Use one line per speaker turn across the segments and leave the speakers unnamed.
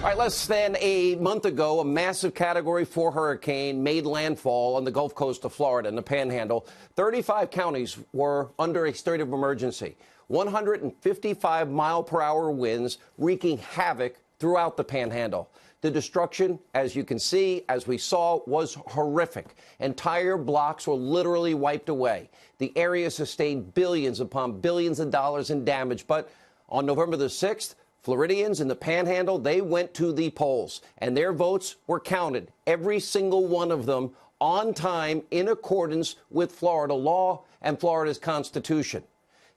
All right, less than a month ago, a massive Category 4 hurricane made landfall on the Gulf Coast of Florida in the Panhandle. 35 counties were under a state of emergency. 155-mile-per-hour winds wreaking havoc throughout the Panhandle. The destruction, as you can see, as we saw, was horrific. Entire blocks were literally wiped away. The area sustained billions upon billions of dollars in damage. But on November the 6th, Floridians in the Panhandle, they went to the polls, and their votes were counted, every single one of them, on time in accordance with Florida law and Florida's Constitution.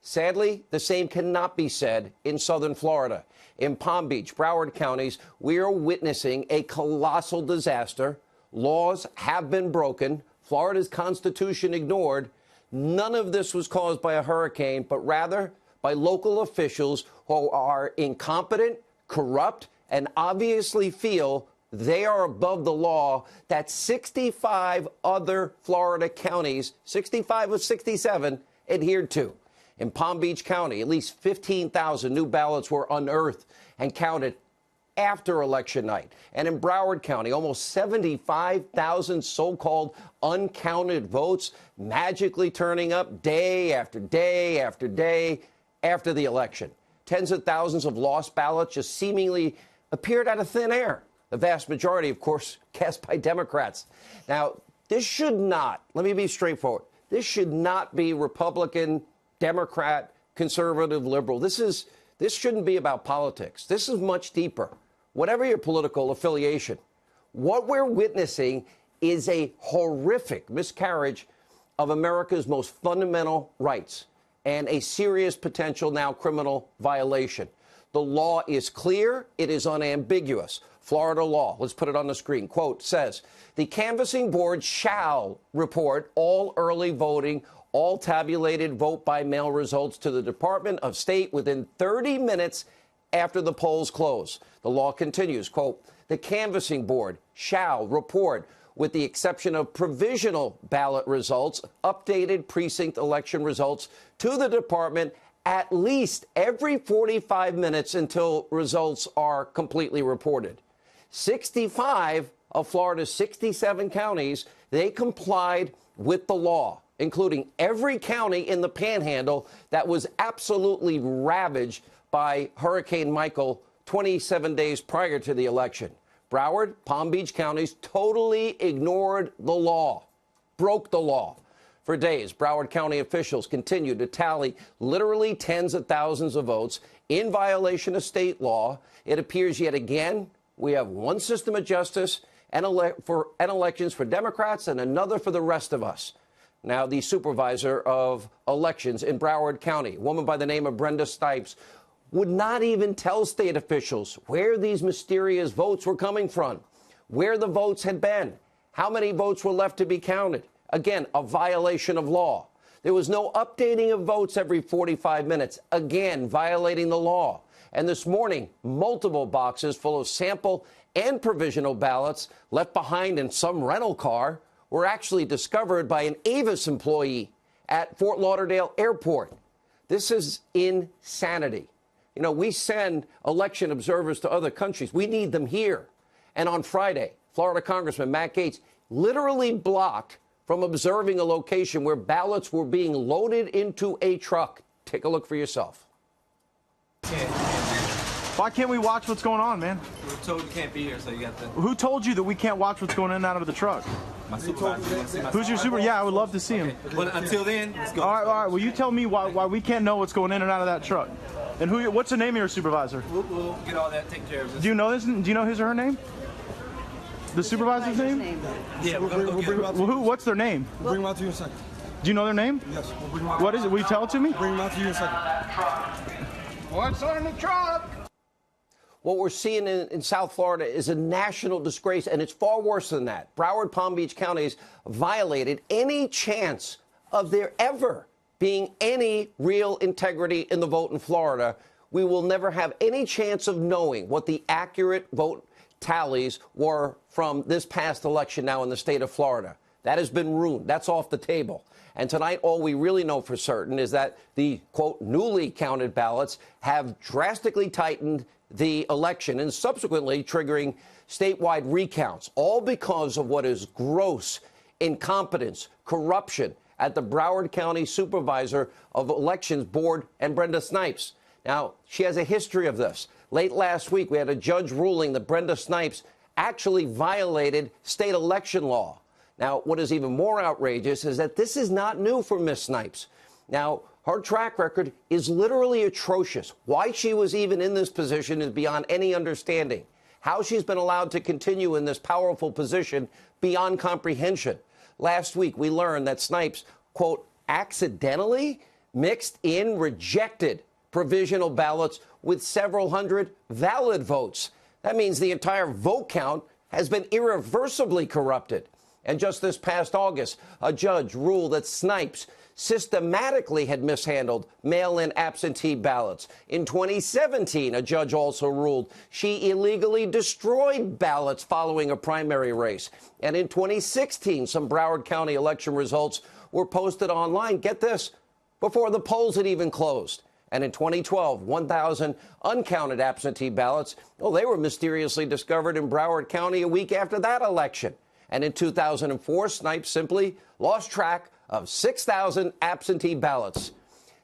Sadly, the same cannot be said in southern Florida. In Palm Beach, Broward counties, we are witnessing a colossal disaster. Laws have been broken, Florida's Constitution ignored. None of this was caused by a hurricane, but rather by local officials who are incompetent, corrupt, and obviously feel they are above the law that 65 other Florida counties, 65 of 67, adhered to. In Palm Beach County, at least 15,000 new ballots were unearthed and counted after election night. And in Broward County, almost 75,000 so-called uncounted votes magically turning up day after day after day after the election. Tens of thousands of lost ballots just seemingly appeared out of thin air. The vast majority, of course, cast by Democrats. Now, this should not, let me be straightforward, this should not be Republican, Democrat, conservative, liberal. This shouldn't be about politics. This is much deeper. Whatever your political affiliation, what we're witnessing is a horrific miscarriage of America's most fundamental rights and a serious potential now criminal violation. The law is clear. It is unambiguous. Florida law, let's put it on the screen, quote, says, the canvassing board shall report all early voting, all tabulated vote by mail results to the Department of State within 30 minutes after the polls close. The law continues, quote, the canvassing board shall report, with the exception of provisional ballot results, updated precinct election results to the department at least every 45 minutes until results are completely reported. 65 of Florida's 67 counties, they complied with the law, including every county in the Panhandle that was absolutely ravaged by Hurricane Michael 27 days prior to the election. Broward, Palm Beach counties totally ignored the law, broke the law. For days, Broward County officials continued to tally literally tens of thousands of votes in violation of state law. It appears yet again we have one system of justice and elections for Democrats and another for the rest of us. Now, the supervisor of elections in Broward County, a woman by the name of Brenda Stipes, would not even tell state officials where these mysterious votes were coming from, where the votes had been, how many votes were left to be counted. Again, a violation of law. There was no updating of votes every 45 minutes, again, violating the law. And this morning, multiple boxes full of sample and provisional ballots left behind in some rental car were actually discovered by an Avis employee at Fort Lauderdale Airport. This is insanity. You know, we send election observers to other countries. We need them here. And on Friday, Florida Congressman Matt Gaetz literally blocked from observing a location where ballots were being loaded into a truck. Take a look for yourself.
Why can't we watch what's going on, man?
We were told you can't be here, so you got to...
Who told you that we can't watch what's going in and out of the truck?
My supervisor. You want to see my
Who's your super? Yeah, I would love to see him.
But until then, let's go.
All right. Well, you tell me why we can't know what's going in and out of that truck. And what's the name of your supervisor?
We'll get all that taken care of.
Do you know this? Do you know his or her name? The supervisor's name?
Yeah, we'll bring
Well, what's their name?
We'll bring them out to you in a second.
Do you know their name?
Yes, we'll bring them out.
What is it? Will you tell it to me?
Bring them out to you in a second.
What's on the truck?
What we're seeing in South Florida is a national disgrace, and it's far worse than that. Broward, Palm Beach counties violated any chance of there ever being any real integrity in the vote in Florida. We will never have any chance of knowing what the accurate vote tallies were from this past election now in the state of Florida. That has been ruined. That's off the table. And tonight, all we really know for certain is that the, quote, newly counted ballots have drastically tightened the election and subsequently triggering statewide recounts, all because of what is gross incompetence, corruption at the Broward County Supervisor of Elections Board and Brenda Snipes. Now, she has a history of this. Late last week, we had a judge ruling that Brenda Snipes actually violated state election law. Now, what is even more outrageous is that this is not new for Miss Snipes. Now, her track record is literally atrocious. Why she was even in this position is beyond any understanding. How she's been allowed to continue in this powerful position, beyond comprehension. Last week, we learned that Snipes, quote, accidentally mixed in rejected provisional ballots with several hundred valid votes. That means the entire vote count has been irreversibly corrupted. And just this past August, a judge ruled that Snipes systematically had mishandled mail-in absentee ballots. In 2017, a judge also ruled she illegally destroyed ballots following a primary race. And in 2016, some Broward County election results were posted online, get this, before the polls had even closed. And in 2012, 1,000 uncounted absentee ballots, well, they were mysteriously discovered in Broward County a week after that election. And in 2004, Snipes simply lost track of 6,000 absentee ballots.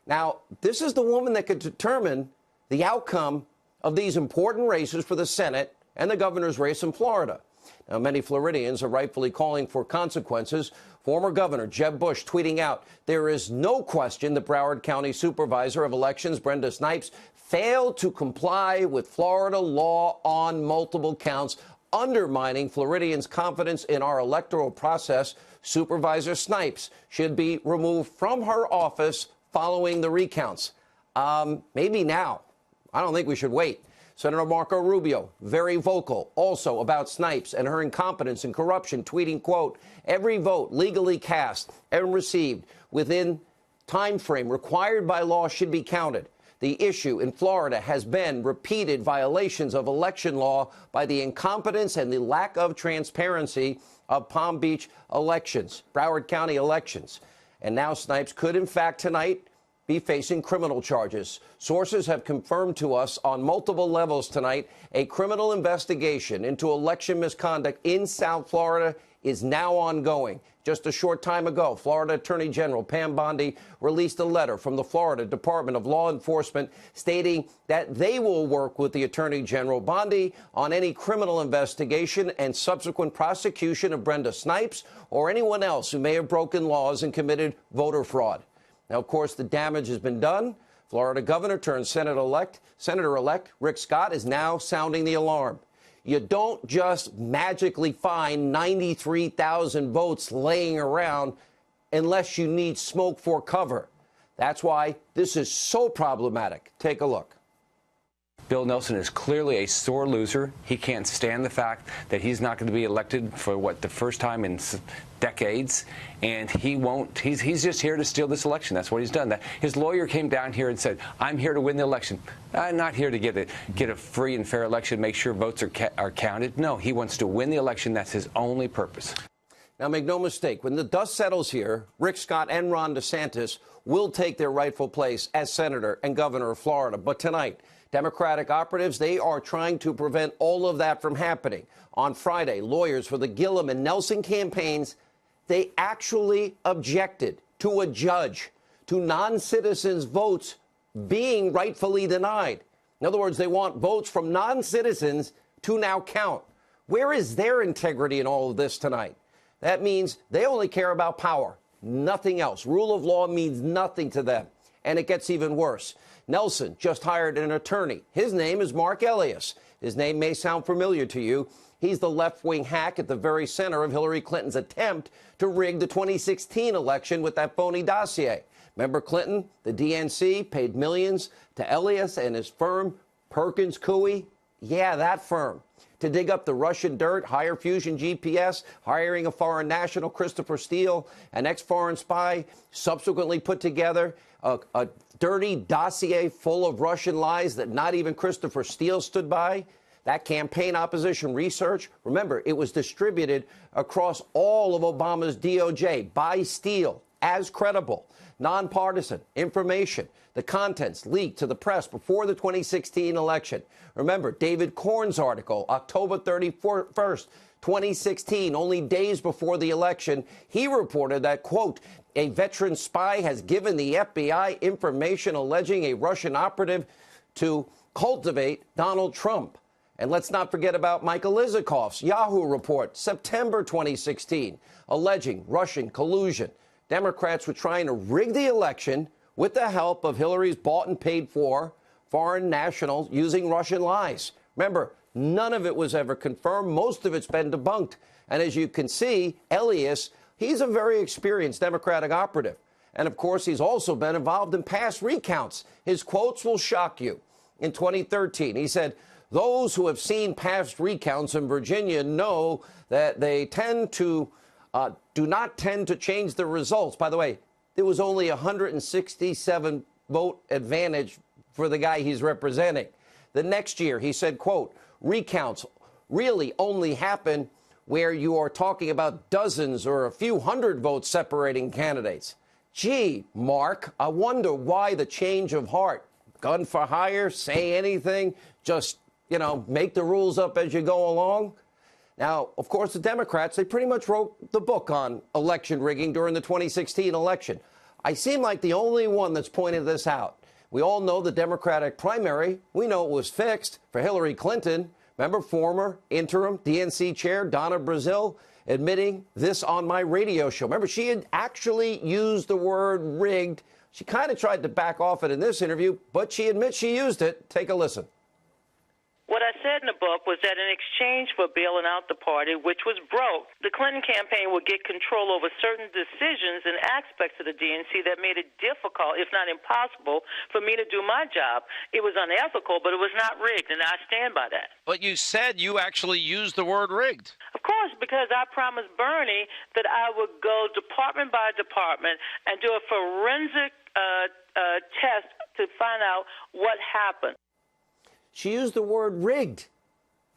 Now, this is the woman that could determine the outcome of these important races for the Senate and the governor's race in Florida. Now, many Floridians are rightfully calling for consequences. Former Governor Jeb Bush tweeting out, there is no question that Broward County Supervisor of Elections Brenda Snipes failed to comply with Florida law on multiple counts, undermining Floridians' confidence in our electoral process. Supervisor Snipes should be removed from her office following the recounts. Maybe now. I don't think we should wait. Senator Marco Rubio, very vocal, also about Snipes and her incompetence and corruption, tweeting, quote, every vote legally cast and received within time frame required by law should be counted. The issue in Florida has been repeated violations of election law by the incompetence and the lack of transparency of Palm Beach elections, Broward County elections. And now Snipes could, in fact, tonight be facing criminal charges. Sources have confirmed to us on multiple levels tonight a criminal investigation into election misconduct in South Florida is now ongoing. Just a short time ago, Florida Attorney General Pam Bondi released a letter from the Florida Department of Law Enforcement stating that they will work with the Attorney General Bondi on any criminal investigation and subsequent prosecution of Brenda Snipes or anyone else who may have broken laws and committed voter fraud. Now, of course, the damage has been done. Florida Governor turned Senator-elect Rick Scott is now sounding the alarm. You don't just magically find 93,000 votes laying around unless you need smoke for cover. That's why this is so problematic. Take a look.
Bill Nelson is clearly a sore loser. He can't stand the fact that he's not going to be elected for, the first time in decades, and he won't. He's just here to steal this election. That's what he's done. His lawyer came down here and said, I'm here to win the election. I'm not here to get a free and fair election, make sure votes are counted. No, he wants to win the election. That's his only purpose.
Now, make no mistake, when the dust settles here, Rick Scott and Ron DeSantis will take their rightful place as senator and governor of Florida. But tonight, Democratic operatives, they are trying to prevent all of that from happening. On Friday, lawyers for the Gillum and Nelson campaigns, they actually objected to a judge to non-citizens' votes being rightfully denied. In other words, they want votes from non-citizens to now count. Where is their integrity in all of this tonight? That means they only care about power, nothing else. Rule of law means nothing to them. And it gets even worse. Nelson just hired an attorney. His name is Mark Elias. His name may sound familiar to you. He's the left-wing hack at the very center of Hillary Clinton's attempt to rig the 2016 election with that phony dossier. Remember Clinton? The DNC paid millions to Elias and his firm, Perkins Coie. Yeah, that firm. To dig up the Russian dirt, hire Fusion GPS, hiring a foreign national, Christopher Steele, an ex-foreign spy, subsequently put together a dirty dossier full of Russian lies that not even Christopher Steele stood by. That campaign opposition research, remember, it was distributed across all of Obama's DOJ by Steele as credible, nonpartisan information, the contents leaked to the press before the 2016 election. Remember, David Corn's article, October 31st, 2016, only days before the election, he reported that, quote, a veteran spy has given the FBI information alleging a Russian operative to cultivate Donald Trump. And let's not forget about Michael Isikoff's Yahoo report, September 2016, alleging Russian collusion. Democrats were trying to rig the election with the help of Hillary's bought and paid for foreign nationals using Russian lies. Remember, none of it was ever confirmed. Most of it's been debunked. And as you can see, Elias, he's a very experienced Democratic operative. And of course, he's also been involved in past recounts. His quotes will shock you. In 2013, he said, those who have seen past recounts in Virginia know that they do not tend to change the results. By the way, there was only 167 vote advantage for the guy he's representing. The next year, he said, quote, recounts really only happen where you are talking about dozens or a few hundred votes separating candidates. Gee, Mark, I wonder why the change of heart. Gun for hire, say anything, just, make the rules up as you go along. Now, of course, the Democrats, they pretty much wrote the book on election rigging during the 2016 election. I seem like the only one that's pointed this out. We all know the Democratic primary. We know it was fixed for Hillary Clinton. Remember former interim DNC chair Donna Brazile admitting this on my radio show. Remember, she had actually used the word rigged. She kind of tried to back off it in this interview, but she admits she used it. Take a listen.
What I said in the book was that in exchange for bailing out the party, which was broke, the Clinton campaign would get control over certain decisions and aspects of the DNC that made it difficult, if not impossible, for me to do my job. It was unethical, but it was not rigged, and I stand by that.
But you said you actually used the word rigged.
Of course, because I promised Bernie that I would go department by department and do a forensic test to find out what happened.
She used the word rigged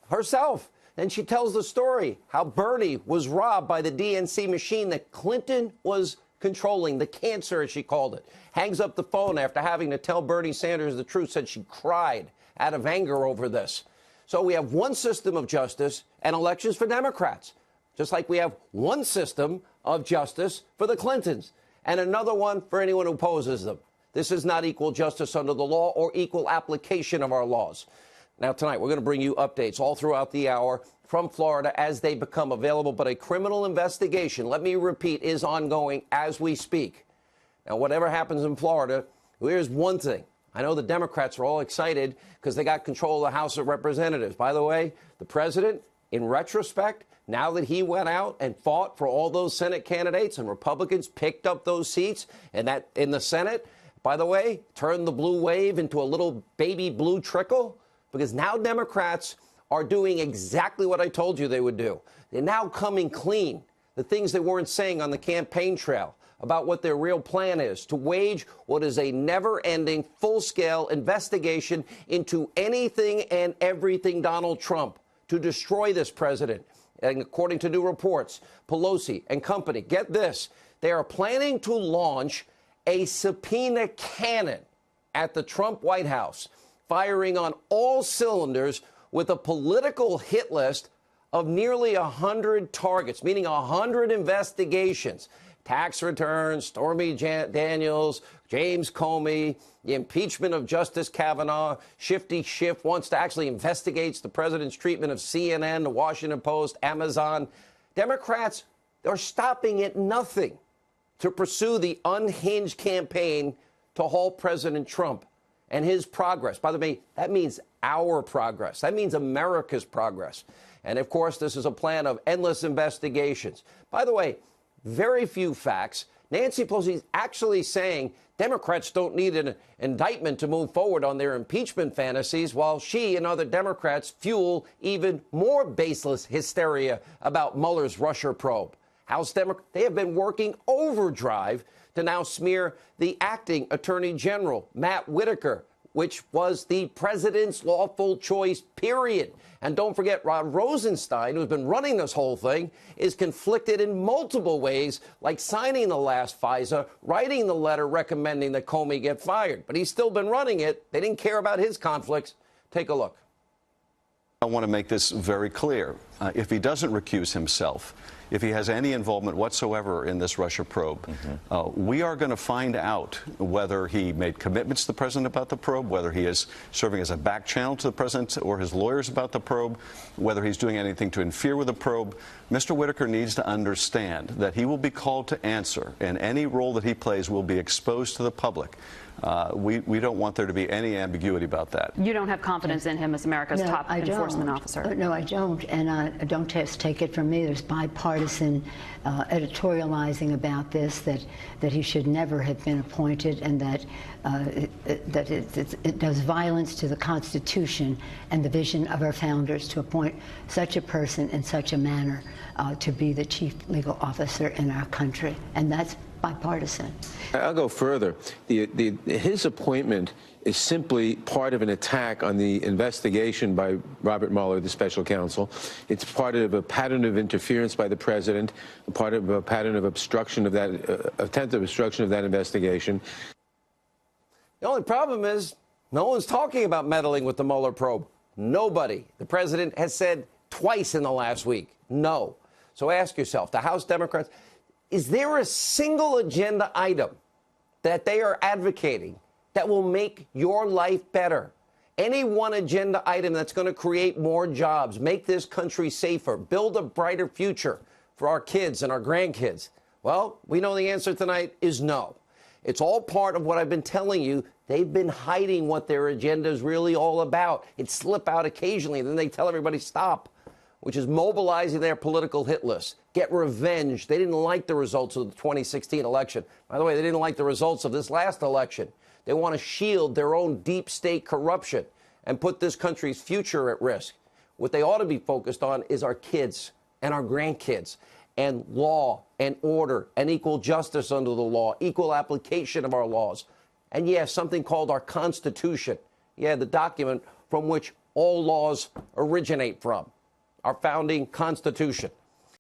herself. And she tells the story how Bernie was robbed by the DNC machine that Clinton was controlling, the cancer, as she called it. Hangs up the phone after having to tell Bernie Sanders the truth, said she cried out of anger over this. So we have one system of justice and elections for Democrats, just like we have one system of justice for the Clintons and another one for anyone who opposes them. This is not equal justice under the law or equal application of our laws. Now, tonight, we're going to bring you updates all throughout the hour from Florida as they become available. But a criminal investigation, let me repeat, is ongoing as we speak. Now, whatever happens in Florida, here's one thing. I know the Democrats are all excited because they got control of the House of Representatives. By the way, the president, in retrospect, now that he went out and fought for all those Senate candidates and Republicans picked up those seats and that in the Senate, by the way, turned the blue wave into a little baby blue trickle, because now Democrats are doing exactly what I told you they would do. They're now coming clean, the things they weren't saying on the campaign trail about what their real plan is, to wage what is a never-ending, full-scale investigation into anything and everything Donald Trump, to destroy this president. And according to new reports, Pelosi and company, get this, they are planning to launch a subpoena cannon at the Trump White House, firing on all cylinders with a political hit list of nearly 100 targets, meaning 100 investigations. Tax returns, Stormy Daniels, James Comey, the impeachment of Justice Kavanaugh, Shifty Schiff wants to actually investigate the president's treatment of CNN, the Washington Post, Amazon. Democrats are stopping at nothing to pursue the unhinged campaign to halt President Trump and his progress. By the way, that means our progress. That means America's progress. And, of course, this is a plan of endless investigations. By the way, very few facts. Nancy Pelosi is actually saying Democrats don't need an indictment to move forward on their impeachment fantasies, while she and other Democrats fuel even more baseless hysteria about Mueller's Russia probe. House Democrats, they have been working overdrive to now smear the acting Attorney General, Matt Whitaker, which was the president's lawful choice, period. And don't forget, Rod Rosenstein, who's been running this whole thing, is conflicted in multiple ways, like signing the last FISA, writing the letter recommending that Comey get fired. But he's still been running it. They didn't care about his conflicts. Take a look.
I want to make this very clear. If he doesn't recuse himself, if he has any involvement whatsoever in this Russia probe, we are going to find out whether he made commitments to the president about the probe, whether he is serving as a back channel to the president or his lawyers about the probe, whether he's doing anything to interfere with the probe. Mr. Whitaker needs to understand that he will be called to answer, and any role that he plays will be exposed to the public. We don't want there to be any ambiguity about that.
You don't have confidence in him as America's top enforcement officer?
No, I don't. And don't just take it from me. There's bipartisan editorializing about this, that he should never have been appointed, and that it does violence to the Constitution and the vision of our founders to appoint such a person in such a manner to be the chief legal officer in our country. And that's bipartisan.
I'll go further. His appointment is simply part of an attack on the investigation by Robert Mueller, the special counsel. It's part of a pattern of interference by the president, part of a pattern of obstruction of that, attempted obstruction of that investigation.
The only problem is no one's talking about meddling with the Mueller probe. Nobody. The president has said twice in the last week, no. So ask yourself, the House Democrats, is there a single agenda item that they are advocating that will make your life better? Any one agenda item that's going to create more jobs, make this country safer, build a brighter future for our kids and our grandkids? Well, we know the answer tonight is no. It's all part of what I've been telling you. They've been hiding what their agenda is really all about. It slip out occasionally, then they tell everybody stop, which is mobilizing their political hit list. Get revenge. They didn't like the results of the 2016 election. By the way, they didn't like the results of this last election. They want to shield their own deep state corruption and put this country's future at risk. What they ought to be focused on is our kids and our grandkids, and law and order and equal justice under the law, equal application of our laws. And yes, something called our Constitution. Yeah, the document from which all laws originate from. Our founding Constitution.